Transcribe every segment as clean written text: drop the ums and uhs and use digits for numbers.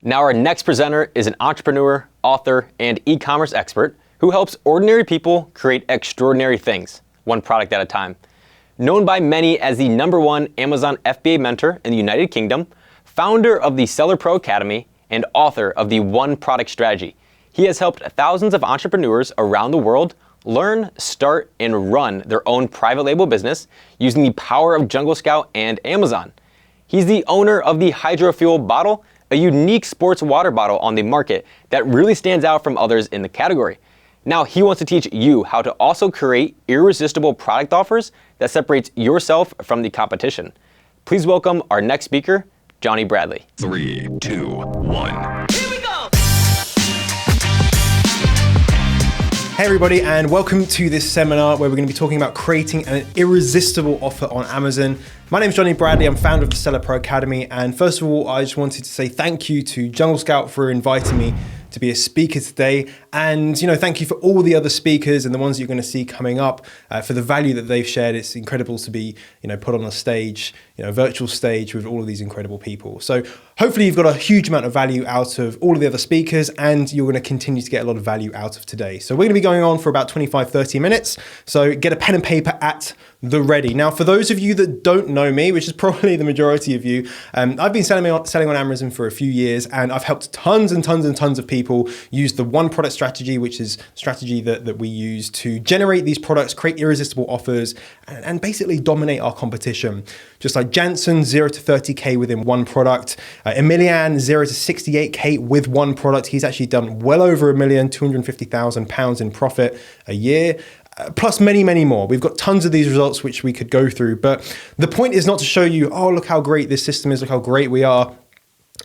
Now our next presenter is an entrepreneur, author, and e-commerce expert who helps ordinary people create extraordinary things, one product at a time. Known by many as the #1 Amazon FBA mentor in the United Kingdom, founder of the SellerPro Academy, and author of the One Product Strategy, he has helped thousands of entrepreneurs around the world learn, start, and run their own private label business using the power of Jungle Scout and Amazon. He's the owner of the Hydro Fuel bottle, a unique sports water bottle on the market that really stands out from others in the category. Now he wants to teach you how to also create irresistible product offers that separates yourself from the competition. Please welcome our next speaker, Jonny Bradley. 3, 2, 1. Hey everybody, and welcome to this seminar where we're going to be talking about creating an irresistible offer on Amazon. My name is Jonny Bradley, I'm founder of the SellerPro Academy, and first of all, I just wanted to say thank you to Jungle Scout for inviting me to be a speaker today, and thank you for all the other speakers and the ones you're going to see coming up for the value that they've shared. It's incredible to be put on a stage, a virtual stage with all of these incredible people. So hopefully you've got a huge amount of value out of all of the other speakers, and you're going to continue to get a lot of value out of today. So we're going to be going on for about 25-30 minutes, so get a pen and paper at the ready. Now, for those of you that don't know me, which is probably the majority of you, I've been selling on Amazon for a few years, and I've helped tons and tons and tons of people use the one product strategy, which is strategy that we use to generate these products, create irresistible offers, and basically dominate our competition. Just like Jansen, 0 to 30K within one product. Emilian, 0 to 68K with one product. He's actually done well over £1 million, £250,000 in profit a year. Plus many, many more. We've got tons of these results which we could go through, but the point is not to show you, oh, look how great this system is, look how great we are.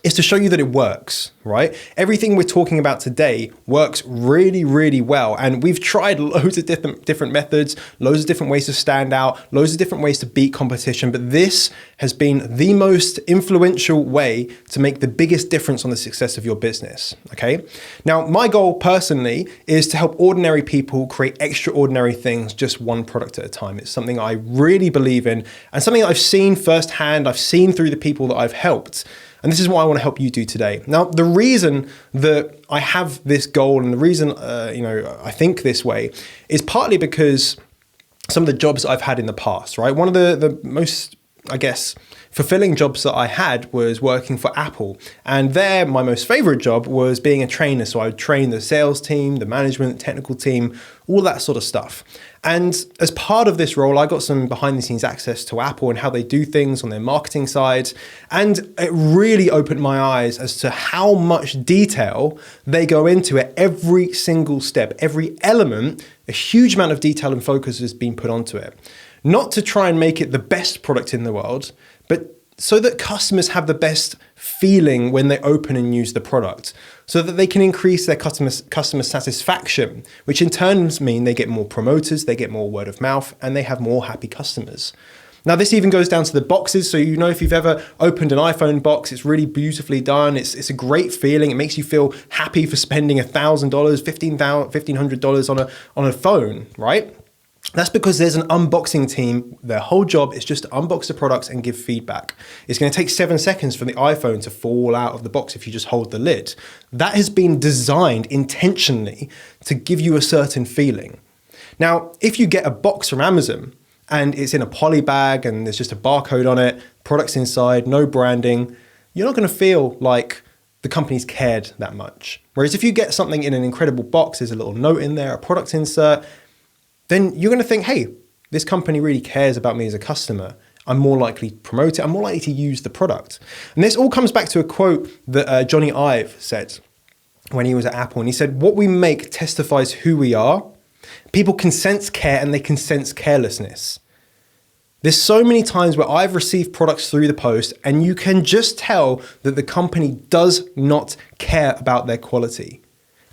It's to show you that it works, right? Everything we're talking about today works really, really well. And we've tried loads of different methods, loads of different ways to stand out, loads of different ways to beat competition. But this has been the most influential way to make the biggest difference on the success of your business, okay? Now, my goal personally is to help ordinary people create extraordinary things, just one product at a time. It's something I really believe in, and something that I've seen firsthand, I've seen through the people that I've helped. And this is what I want to help you do today. Now, the reason that I have this goal and the reason I think this way is partly because some of the jobs I've had in the past, right? One of the most, fulfilling jobs that I had was working for Apple. And there, my most favorite job was being a trainer. So I would train the sales team, the management, technical team, all that sort of stuff. And as part of this role, I got some behind the scenes access to Apple and how they do things on their marketing side. And it really opened my eyes as to how much detail they go into at every single step, every element. A huge amount of detail and focus has been put onto it. Not to try and make it the best product in the world, but so that customers have the best feeling when they open and use the product, so that they can increase their customer satisfaction, which in turn mean they get more promoters, they get more word of mouth, and they have more happy customers. Now, this even goes down to the boxes. So, if you've ever opened an iPhone box, it's really beautifully done. It's a great feeling. It makes you feel happy for spending $1,000, $1,500 on a phone, right? That's because there's an unboxing team. Their whole job is just to unbox the products and give feedback. It's going to take 7 seconds for the iPhone to fall out of the box if you just hold the lid. That has been designed intentionally to give you a certain feeling. Now, if you get a box from Amazon and it's in a poly bag and there's just a barcode on it, products inside, no branding, you're not going to feel like the company's cared that much. Whereas if you get something in an incredible box, there's a little note in there, a product insert, then you're going to think, hey, this company really cares about me as a customer. I'm more likely to promote it. I'm more likely to use the product. And this all comes back to a quote that Johnny Ive said when he was at Apple. And he said, what we make testifies who we are. People can sense care and they can sense carelessness. There's so many times where I've received products through the post and you can just tell that the company does not care about their quality.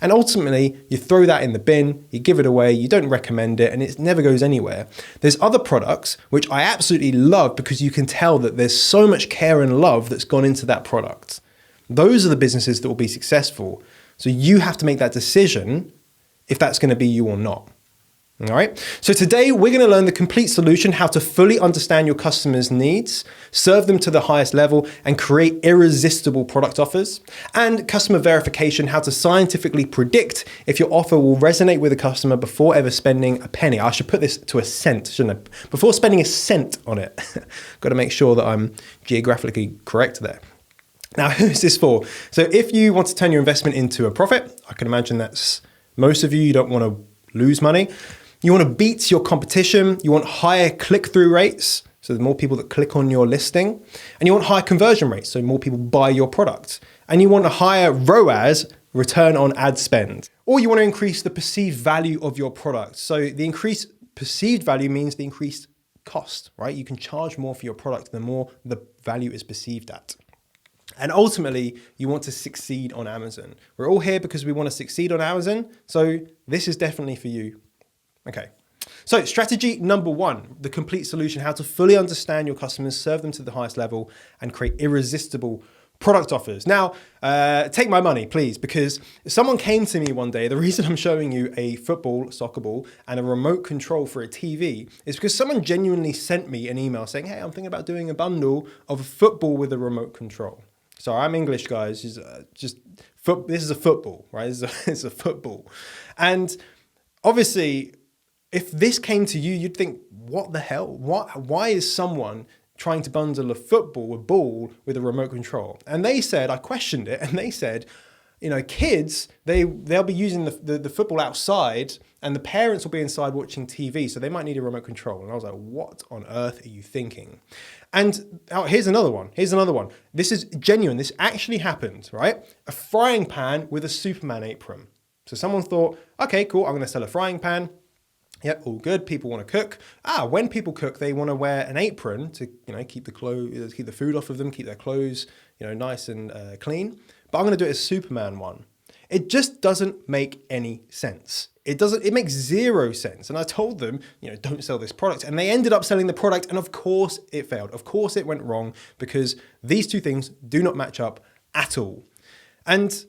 And ultimately, you throw that in the bin, you give it away, you don't recommend it, and it never goes anywhere. There's other products which I absolutely love because you can tell that there's so much care and love that's gone into that product. Those are the businesses that will be successful. So you have to make that decision if that's going to be you or not. All right. So today we're going to learn the complete solution, how to fully understand your customers' needs, serve them to the highest level, and create irresistible product offers, and customer verification, how to scientifically predict if your offer will resonate with a customer before ever spending a penny. I should put this to a cent, shouldn't I? Before spending a cent on it. Got to make sure that I'm geographically correct there. Now, who's this for? So if you want to turn your investment into a profit, I can imagine that's most of you. You don't want to lose money. You want to beat your competition. You want higher click-through rates, so the more people that click on your listing. And you want higher conversion rates, so more people buy your product. And you want a higher ROAS, return on ad spend. Or you want to increase the perceived value of your product. So the increased perceived value means the increased cost, right? You can charge more for your product the more the value is perceived at. And ultimately, you want to succeed on Amazon. We're all here because we want to succeed on Amazon. So this is definitely for you. Okay, so strategy number one, the complete solution, how to fully understand your customers, serve them to the highest level, and create irresistible product offers. Now, take my money, please, because someone came to me one day. The reason I'm showing you a soccer ball, and a remote control for a TV is because someone genuinely sent me an email saying, hey, I'm thinking about doing a bundle of a football with a remote control. Sorry, I'm English, guys. This is a football, right? It's a football. And obviously, if this came to you, you'd think, what the hell? Why is someone trying to bundle a ball with a remote control? And they said, I questioned it, and they said, kids, they'll be using the football outside, and the parents will be inside watching TV, so they might need a remote control. And I was like, what on earth are you thinking? And here's another one. This is genuine. This actually happened, right? A frying pan with a Superman apron. So someone thought, okay, cool, I'm going to sell a frying pan. Yep, all good. People want to cook. When people cook, they want to wear an apron to, keep the food off of them, keep their clothes, nice and clean. But I'm going to do it as Superman one. It just doesn't make any sense. It makes zero sense. And I told them, don't sell this product. And they ended up selling the product. And of course it failed. Of course it went wrong because these two things do not match up at all. And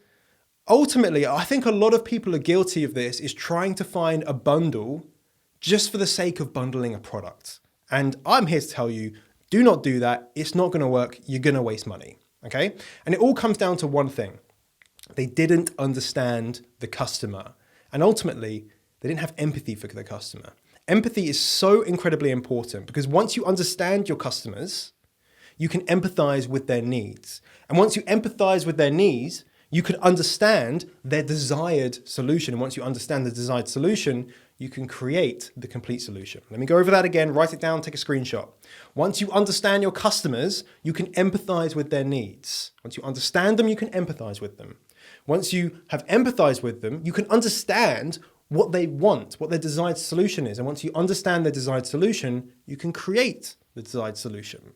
ultimately, I think a lot of people are guilty of this, is trying to find a bundle just for the sake of bundling a product. And I'm here to tell you, do not do that. It's not going to work. You're going to waste money. Okay. And it all comes down to one thing. They didn't understand the customer. And ultimately, they didn't have empathy for the customer. Empathy is so incredibly important because once you understand your customers, you can empathize with their needs. And once you empathize with their needs, you can understand their desired solution. And once you understand the desired solution, you can create the complete solution. Let me go over that again, write it down, take a screenshot. Once you understand your customers, you can empathize with their needs. Once you understand them, you can empathize with them. Once you have empathized with them, you can understand what they want, what their desired solution is. And once you understand their desired solution, you can create the desired solution.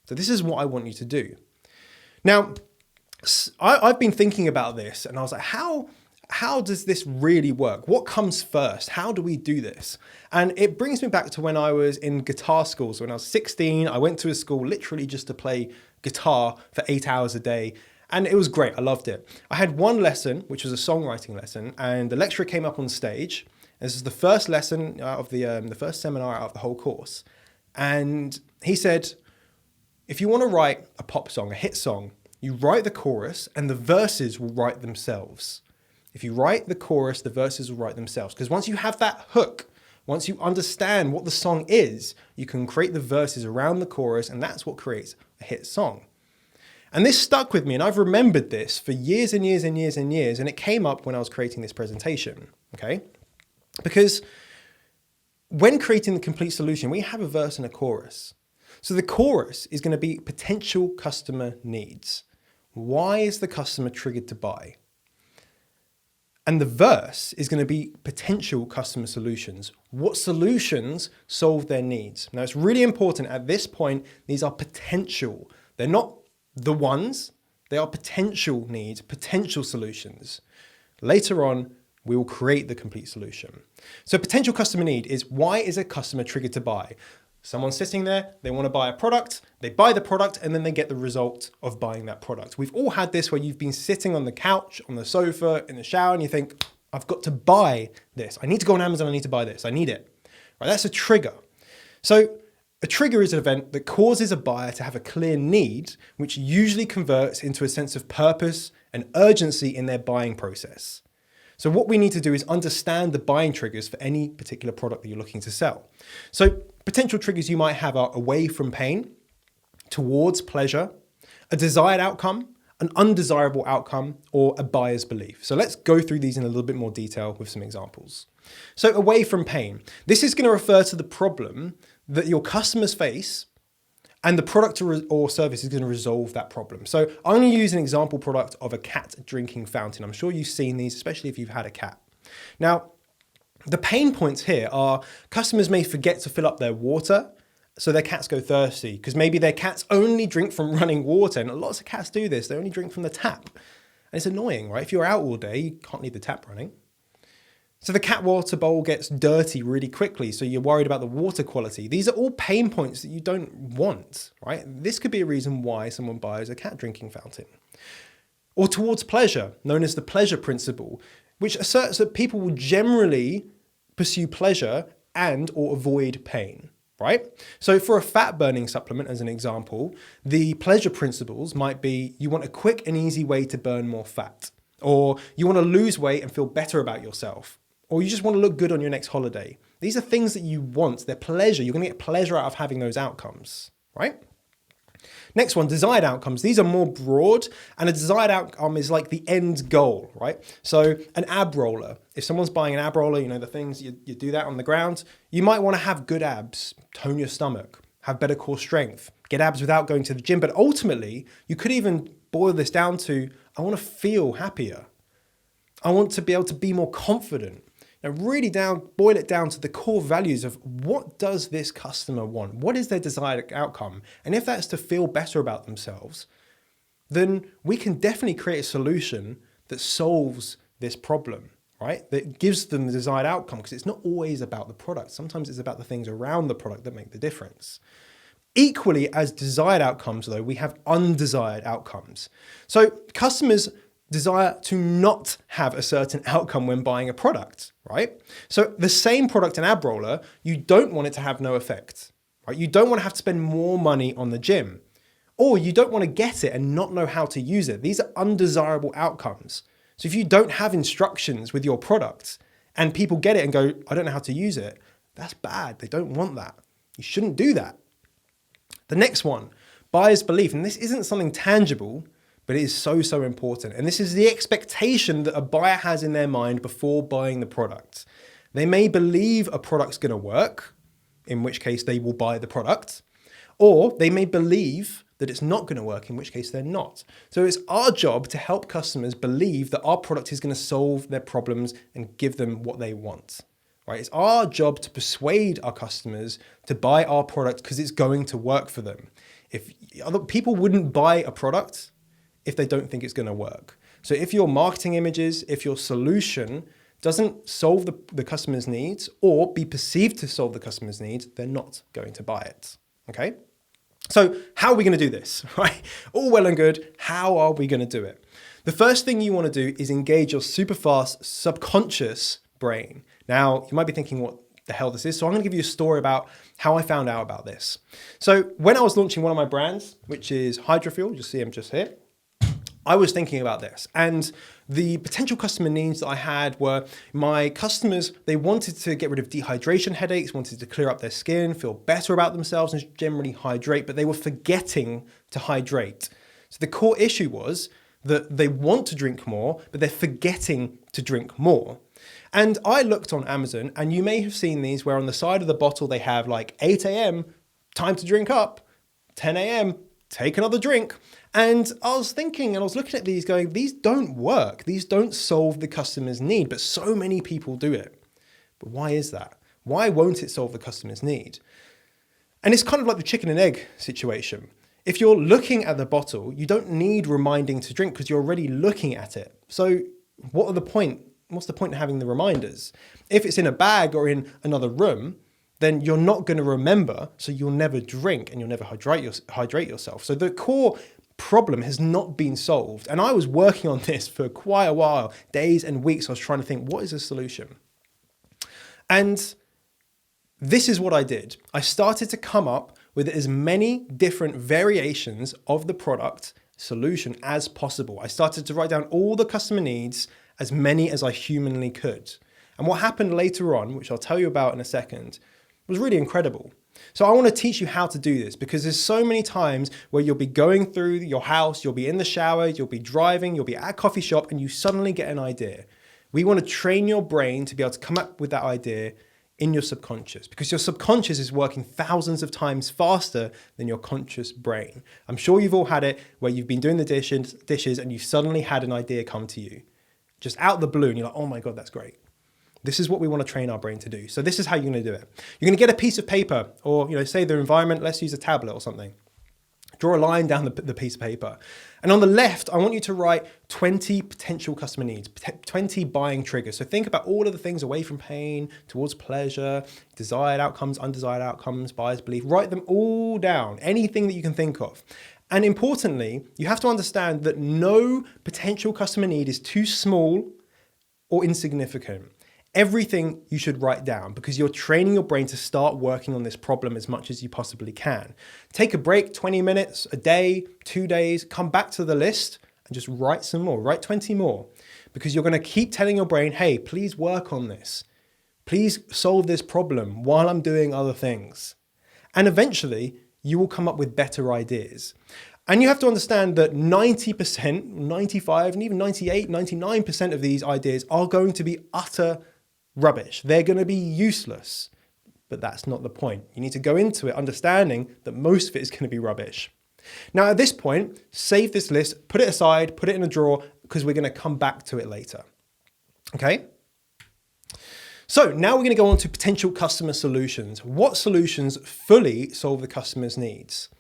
So this is what I want you to do. Now, I've been thinking about this and I was like, how does this really work? What comes first? How do we do this? And it brings me back to when I was in guitar school. So when I was 16, I went to a school literally just to play guitar for 8 hours a day. And it was great. I loved it. I had one lesson, which was a songwriting lesson, and the lecturer came up on stage. This is the first lesson out of the first seminar out of the whole course. And he said, if you want to write a pop song, a hit song, you write the chorus and the verses will write themselves. If you write the chorus, the verses will write themselves. Because once you have that hook, once you understand what the song is, you can create the verses around the chorus, and that's what creates a hit song. And this stuck with me, and I've remembered this for years and years and years and years, and it came up when I was creating this presentation, okay? Because when creating the complete solution, we have a verse and a chorus. So the chorus is going to be potential customer needs. Why is the customer triggered to buy? And the verse is going to be potential customer solutions. What solutions solve their needs? Now, it's really important at this point, these are potential. They're not the ones, they are potential needs, potential solutions. Later on, we will create the complete solution. So potential customer need is, why is a customer triggered to buy? Someone's sitting there, they want to buy a product, they buy the product, and then they get the result of buying that product. We've all had this where you've been sitting on the couch, on the sofa, in the shower, and you think, I've got to buy this. I need to go on Amazon, I need to buy this. I need it. Right? That's a trigger. So a trigger is an event that causes a buyer to have a clear need, which usually converts into a sense of purpose and urgency in their buying process. So what we need to do is understand the buying triggers for any particular product that you're looking to sell. So potential triggers you might have are away from pain, towards pleasure, a desired outcome, an undesirable outcome, or a buyer's belief. So let's go through these in a little bit more detail with some examples. So away from pain. This is going to refer to the problem that your customers face, and the product or service is going to resolve that problem. So I'm going to use an example product of a cat drinking fountain. I'm sure you've seen these, especially if you've had a cat. Now, the pain points here are customers may forget to fill up their water, so their cats go thirsty, because maybe their cats only drink from running water, and lots of cats do this. They only drink from the tap. And it's annoying, right? If you're out all day, you can't leave the tap running. So the cat water bowl gets dirty really quickly, so you're worried about the water quality. These are all pain points that you don't want, right? This could be a reason why someone buys a cat drinking fountain. Or towards pleasure, known as the pleasure principle, which asserts that people will generally pursue pleasure and or avoid pain, right? So for a fat burning supplement, as an example, the pleasure principles might be you want a quick and easy way to burn more fat, or you want to lose weight and feel better about yourself, or you just want to look good on your next holiday. These are things that you want. They're pleasure. You're going to get pleasure out of having those outcomes, right? Next one, desired outcomes. These are more broad, and a desired outcome is like the end goal, right? So an ab roller, if someone's buying an ab roller, you know, the things you do that on the ground, you might want to have good abs, tone your stomach, have better core strength, get abs without going to the gym. But ultimately, you could even boil this down to, I want to feel happier. I want to be able to be more confident. Now really boil it down to the core values of what does this customer want? What is their desired outcome? And if that's to feel better about themselves, then we can definitely create a solution that solves this problem, right? That gives them the desired outcome, because it's not always about the product. Sometimes it's about the things around the product that make the difference. Equally as desired outcomes, though, we have undesired outcomes. So customers desire to not have a certain outcome when buying a product, right? So the same product, an ab roller, you don't want it to have no effect, right? You don't want to have to spend more money on the gym, or you don't want to get it and not know how to use it. These are undesirable outcomes. So if you don't have instructions with your product and people get it and go, I don't know how to use it, that's bad. They don't want that. You shouldn't do that. The next one, buyer's belief. And this isn't something tangible, but it is so, so important. And this is the expectation that a buyer has in their mind before buying the product. They may believe a product's going to work, in which case they will buy the product, or they may believe that it's not going to work, in which case they're not. So it's our job to help customers believe that our product is going to solve their problems and give them what they want, right? It's our job to persuade our customers to buy our product because it's going to work for them. If other people wouldn't buy a product if they don't think it's going to work. So if your marketing images, if your solution doesn't solve the customer's needs or be perceived to solve the customer's needs, they're not going to buy it, okay? So how are we going to do this, right? All well and good. How are we going to do it? The first thing you want to do is engage your super fast subconscious brain. Now, you might be thinking what the hell this is. So I'm going to give you a story about how I found out about this. So when I was launching one of my brands, which is Hydrofuel, you see I'm just here, I was thinking about this, and the potential customer needs that I had were my customers, they wanted to get rid of dehydration headaches, wanted to clear up their skin, feel better about themselves, and generally hydrate, but they were forgetting to hydrate. So the core issue was that they want to drink more, but they're forgetting to drink more. And I looked on Amazon, and you may have seen these where on the side of the bottle they have like 8 a.m., time to drink up, 10 a.m., take another drink. And I was thinking, and I was looking at these going, these don't work. These don't solve the customer's need, but so many people do it. But why is that? Why won't it solve the customer's need? And it's kind of like the chicken and egg situation. If you're looking at the bottle, you don't need reminding to drink because you're already looking at it. So what's the point of having the reminders? If it's in a bag or in another room, then you're not going to remember, so you'll never drink and you'll never hydrate yourself. So the core problem has not been solved. And I was working on this for quite a while, days and weeks. I was trying to think, what is the solution? And this is what I did. I started to come up with as many different variations of the product solution as possible. I started to write down all the customer needs, as many as I humanly could. And what happened later on, which I'll tell you about in a second, was really incredible. So I want to teach you how to do this, because there's so many times where you'll be going through your house, you'll be in the shower, you'll be driving, you'll be at a coffee shop, and you suddenly get an idea. We want to train your brain to be able to come up with that idea in your subconscious, because your subconscious is working thousands of times faster than your conscious brain. I'm sure you've all had it where you've been doing the dishes and you suddenly had an idea come to you, just out the blue, and you're like, oh my God, that's great. This is what we want to train our brain to do. So this is how you're going to do it. You're going to get a piece of paper, or say the environment, let's use a tablet or something. Draw a line down the piece of paper. And on the left, I want you to write 20 potential customer needs, 20 buying triggers. So think about all of the things away from pain, towards pleasure, desired outcomes, undesired outcomes, buyer's belief. Write them all down, anything that you can think of. And importantly, you have to understand that no potential customer need is too small or insignificant. Everything you should write down, because you're training your brain to start working on this problem as much as you possibly can. Take a break, 20 minutes, a day, 2 days, come back to the list and just write some more, write 20 more, because you're going to keep telling your brain, hey, please work on this. Please solve this problem while I'm doing other things. And eventually you will come up with better ideas. And you have to understand that 90%, 95, and even 98, 99% of these ideas are going to be utter rubbish. They're going to be useless, but that's not the point. You need to go into it understanding that most of it is going to be rubbish. Now, at this point, save this list, put it aside, put it in a drawer, because we're going to come back to it later. Okay? So now we're going to go on to potential customer solutions. What solutions fully solve the customer's needs?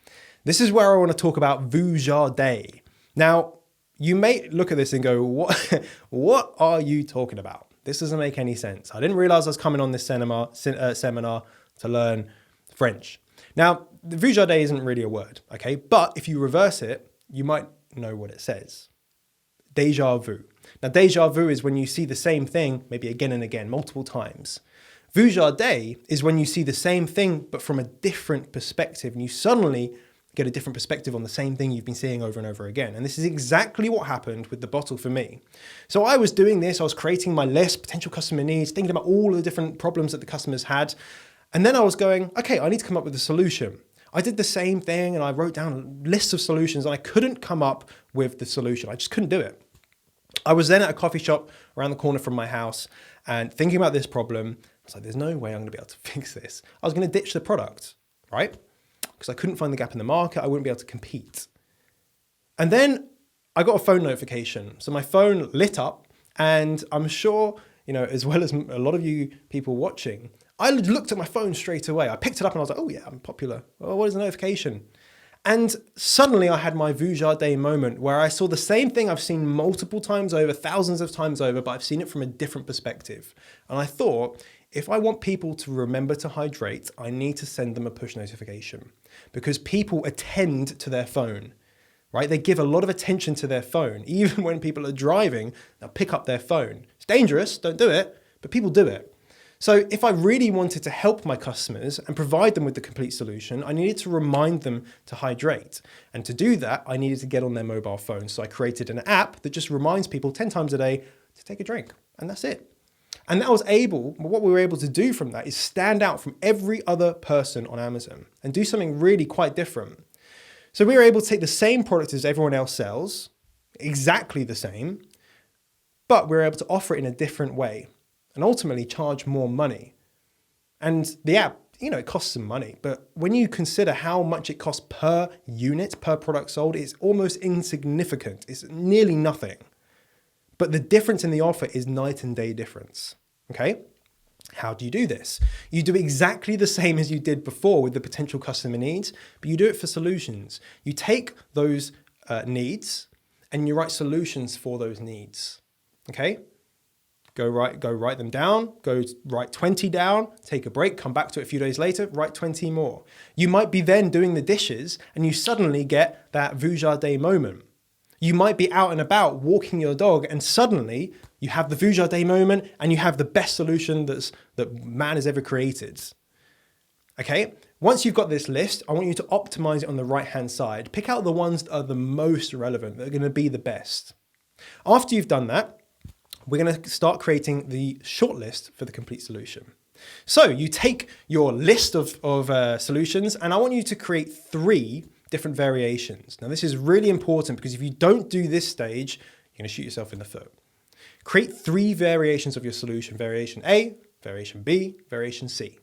This is where I want to talk about Vujardé. Now, you may look at this and go, what are you talking about? This doesn't make any sense. I didn't realize I was coming on this seminar to learn French. Now, the Vujardé isn't really a word, okay? But if you reverse it, you might know what it says. Deja vu. Now, deja vu is when you see the same thing, maybe again and again, multiple times. Vujardé is when you see the same thing, but from a different perspective, and you suddenly get a different perspective on the same thing you've been seeing over and over again. And this is exactly what happened with the bottle for me. So I was doing this, I was creating my list, potential customer needs, thinking about all of the different problems that the customers had. And then I was going, okay, I need to come up with a solution. I did the same thing and I wrote down lists of solutions and I couldn't come up with the solution. I just couldn't do it. I was then at a coffee shop around the corner from my house and thinking about this problem. I was like, there's no way I'm going to be able to fix this. I was going to ditch the product, right? Because I couldn't find the gap in the market. I wouldn't be able to compete. And then I got a phone notification. So my phone lit up and I'm sure, as well as a lot of you people watching, I looked at my phone straight away. I picked it up and I was like, oh yeah, I'm popular. Oh, what is the notification? And suddenly I had my Vujardé moment where I saw the same thing I've seen multiple times over, thousands of times over, but I've seen it from a different perspective. And I thought, if I want people to remember to hydrate, I need to send them a push notification, because people attend to their phone, right? They give a lot of attention to their phone. Even when people are driving, they'll pick up their phone. It's dangerous, don't do it, but people do it. So if I really wanted to help my customers and provide them with the complete solution, I needed to remind them to hydrate. And to do that, I needed to get on their mobile phone. So I created an app that just reminds people 10 times a day to take a drink, and that's it. And what we were able to do from that is stand out from every other person on Amazon and do something really quite different. So we were able to take the same product as everyone else sells, exactly the same, but we were able to offer it in a different way and ultimately charge more money. And the app, it costs some money, but when you consider how much it costs per unit, per product sold, it's almost insignificant. It's nearly nothing. But the difference in the offer is night and day difference, okay? How do you do this? You do exactly the same as you did before with the potential customer needs, but you do it for solutions. You take those needs and you write solutions for those needs, okay? go write them down, go write 20 down, take a break, come back to it a few days later, write 20 more. You might be then doing the dishes and you suddenly get that vu jardin moment. You might be out and about walking your dog and suddenly you have the vu jardin moment and you have the best solution that man has ever created. Okay, once you've got this list, I want you to optimize it on the right-hand side. Pick out the ones that are the most relevant, that are gonna be the best. After you've done that, we're gonna start creating the shortlist for the complete solution. So you take your list of solutions and I want you to create 3 different variations. Now this is really important because if you don't do this stage, you're gonna shoot yourself in the foot. Create 3 variations of your solution. Variation A, variation B, variation C.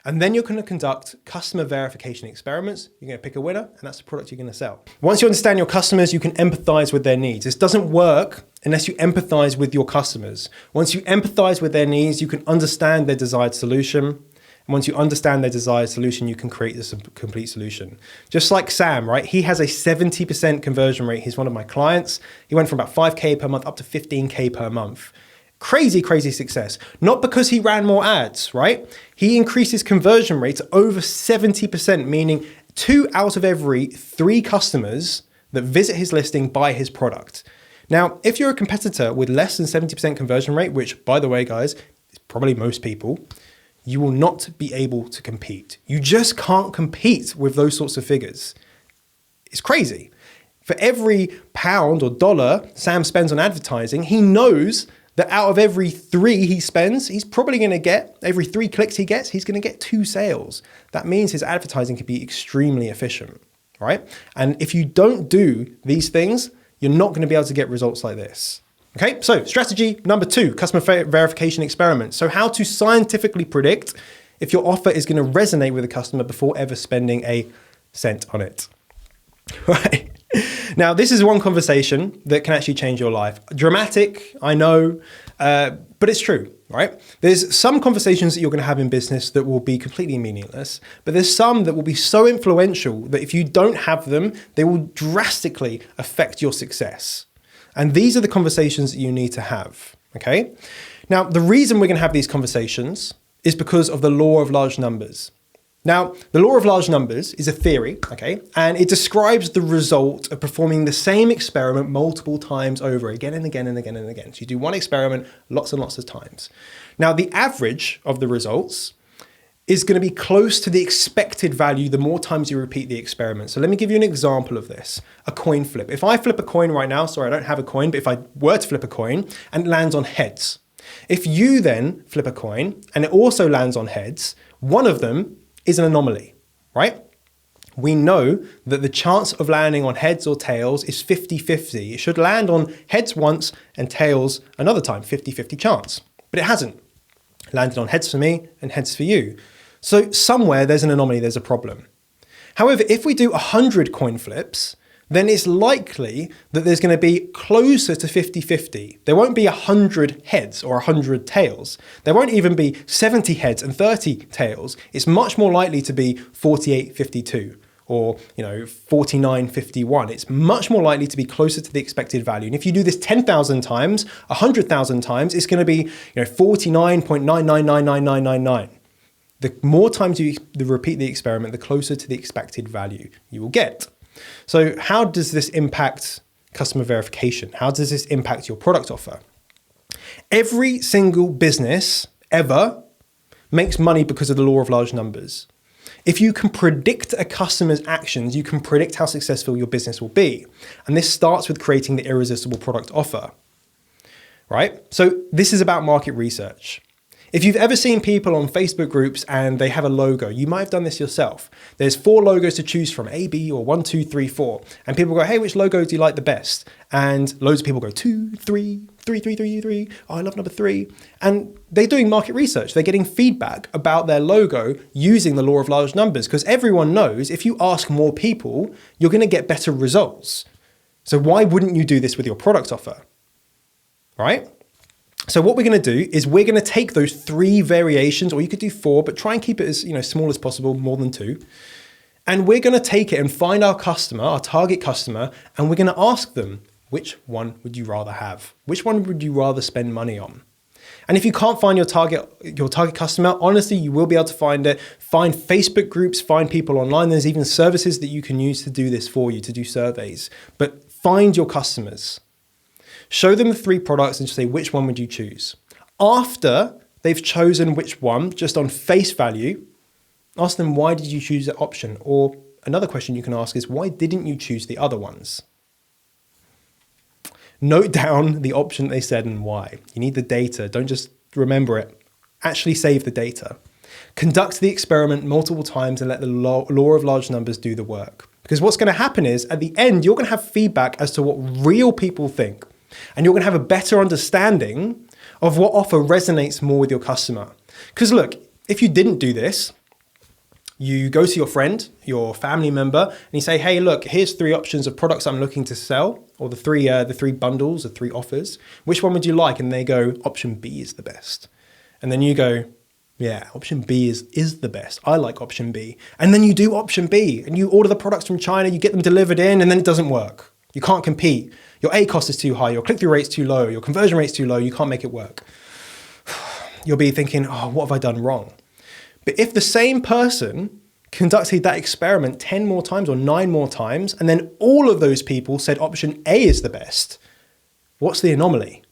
And then you're going to conduct customer verification experiments. You're going to pick a winner, and that's the product you're going to sell. Once you understand your customers, you can empathize with their needs. This doesn't work unless you empathize with your customers. Once you empathize with their needs, you can understand their desired solution. And once you understand their desired solution, you can create this complete solution. Just like Sam, right? He has a 70% conversion rate. He's one of my clients. He went from about 5K per month up to 15K per month. Crazy, crazy success. Not because he ran more ads, right? He increased his conversion rate to over 70%, meaning 2 out of every 3 customers that visit his listing buy his product. Now, if you're a competitor with less than 70% conversion rate, which by the way, guys, is probably most people, you will not be able to compete. You just can't compete with those sorts of figures. It's crazy. For every pound or dollar Sam spends on advertising, he knows that out of every 3 he spends, he's probably going to get, every 3 clicks he gets, he's going to get 2 sales. That means his advertising can be extremely efficient, right? And if you don't do these things, you're not going to be able to get results like this. Okay, so strategy number 2, customer verification experiment. So how to scientifically predict if your offer is going to resonate with a customer before ever spending a cent on it, right? Now, this is one conversation that can actually change your life. Dramatic, I know, but it's true, right? There's some conversations that you're going to have in business that will be completely meaningless, but there's some that will be so influential that if you don't have them, they will drastically affect your success. And these are the conversations that you need to have, okay? Now, the reason we're going to have these conversations is because of the law of large numbers. Now, the law of large numbers is a theory, okay? And it describes the result of performing the same experiment multiple times over again and again and again and again. So you do one experiment lots and lots of times. Now, the average of the results is going to be close to the expected value the more times you repeat the experiment. So let me give you an example of this, a coin flip. If I flip a coin right now, sorry, I don't have a coin, but if I were to flip a coin and it lands on heads, if you then flip a coin and it also lands on heads, one of them is an anomaly, right? We know that the chance of landing on heads or tails is 50-50. It should land on heads once and tails another time, 50-50 chance. But it hasn't. It landed on heads for me and heads for you. So somewhere there's an anomaly, there's a problem. However, if we do 100 coin flips, then it's likely that there's going to be closer to 50-50. There won't be 100 heads or 100 tails. There won't even be 70 heads and 30 tails. It's much more likely to be 48-52 or 49-51. It's much more likely to be closer to the expected value. And if you do this 10,000 times, 100,000 times, it's going to be 49.9999999. The more times you repeat the experiment, the closer to the expected value you will get. So how does this impact customer verification? How does this impact your product offer? Every single business ever makes money because of the law of large numbers. If you can predict a customer's actions, you can predict how successful your business will be. And this starts with creating the irresistible product offer, right? So this is about market research. If you've ever seen people on Facebook groups and they have a logo, you might have done this yourself. There's 4 logos to choose from, A, B, or 1, 2, 3, 4. And people go, hey, which logo do you like the best? And loads of people go 2, 3, 3, 3, 3, 3. Oh, I love number 3. And they're doing market research. They're getting feedback about their logo using the law of large numbers because everyone knows if you ask more people, you're going to get better results. So why wouldn't you do this with your product offer, right? So what we're going to do is we're going to take those 3 variations, or you could do 4, but try and keep it as small as possible, more than 2. And we're going to take it and find our customer, our target customer, and we're going to ask them, which one would you rather have? Which one would you rather spend money on? And if you can't find your target customer, honestly, you will be able to find it. Find Facebook groups, find people online. There's even services that you can use to do this for you, to do surveys. But find your customers. Show them the 3 products and just say, which one would you choose? After they've chosen which one, just on face value, ask them, why did you choose that option? Or another question you can ask is, why didn't you choose the other ones? Note down the option they said and why. You need the data. Don't just remember it. Actually save the data. Conduct the experiment multiple times and let the law of large numbers do the work. Because what's going to happen is, at the end, you're going to have feedback as to what real people think. And you're going to have a better understanding of what offer resonates more with your customer. Because look, if you didn't do this, you go to your friend, your family member, and you say, hey, look, here's 3 options of products I'm looking to sell, or the three bundles, the 3 offers. Which one would you like? And they go, option B is the best. And then you go, yeah, option B is the best. I like option B. And then you do option B, and you order the products from China, you get them delivered in, and then it doesn't work. You can't compete. Your A cost is too high, your click-through rate's too low, your conversion rate's too low, you can't make it work. You'll be thinking, oh, what have I done wrong? But if the same person conducted that experiment 10 more times or 9 more times, and then all of those people said option A is the best, what's the anomaly?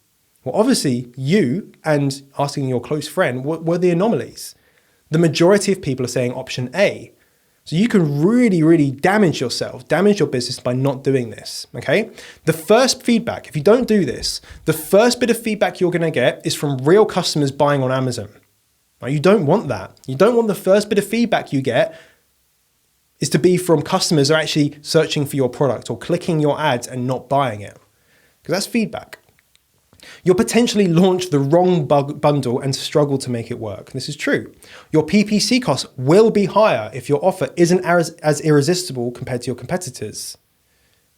Well, obviously you and asking your close friend were the anomalies. The majority of people are saying option A. So you can really, really damage yourself, damage your business by not doing this, okay? The first feedback, if you don't do this, the first bit of feedback you're gonna get is from real customers buying on Amazon. Now, you don't want that. You don't want the first bit of feedback you get is to be from customers who are actually searching for your product or clicking your ads and not buying it, because that's feedback. You'll potentially launch the wrong bundle and struggle to make it work. This is true. Your PPC costs will be higher if your offer isn't as irresistible compared to your competitors,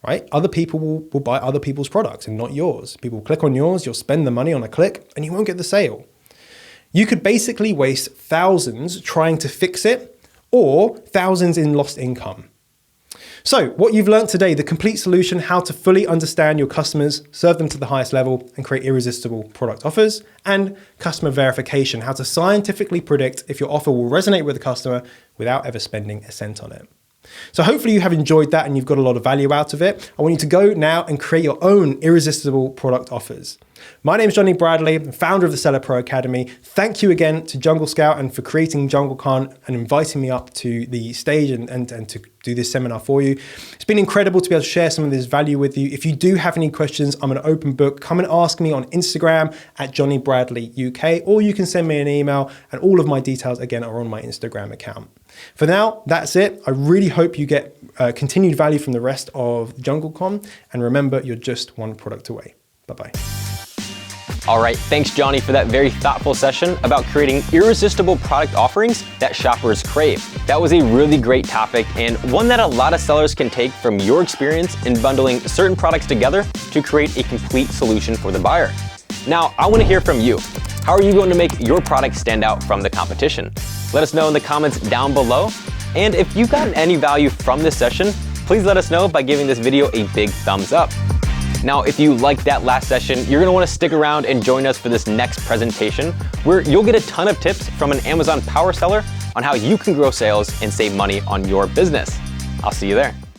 right? Other people will buy other people's products and not yours. People will click on yours, you'll spend the money on a click, and you won't get the sale. You could basically waste thousands trying to fix it, or thousands in lost income. So what you've learned today, the complete solution, how to fully understand your customers, serve them to the highest level, and create irresistible product offers, and customer verification, how to scientifically predict if your offer will resonate with the customer without ever spending a cent on it. So hopefully you have enjoyed that and you've got a lot of value out of it. I want you to go now and create your own irresistible product offers. My name is Jonny Bradley, founder of the SellerPro Academy. Thank you again to Jungle Scout and for creating JungleCon and inviting me up to the stage and to do this seminar for you. It's been incredible to be able to share some of this value with you. If you do have any questions, I'm an open book. Come and ask me on Instagram at Jonny Bradley UK, or you can send me an email, and all of my details again are on my Instagram account. For now, that's it. I really hope you get continued value from the rest of JungleCon, and remember, you're just one product away. Bye-bye. All right, thanks Jonny for that very thoughtful session about creating irresistible product offerings that shoppers crave. That was a really great topic and one that a lot of sellers can take from your experience in bundling certain products together to create a complete solution for the buyer. Now, I want to hear from you. How are you going to make your product stand out from the competition? Let us know in the comments down below. And if you've gotten any value from this session, please let us know by giving this video a big thumbs up. Now, if you liked that last session, you're gonna wanna stick around and join us for this next presentation, where you'll get a ton of tips from an Amazon power seller on how you can grow sales and save money on your business. I'll see you there.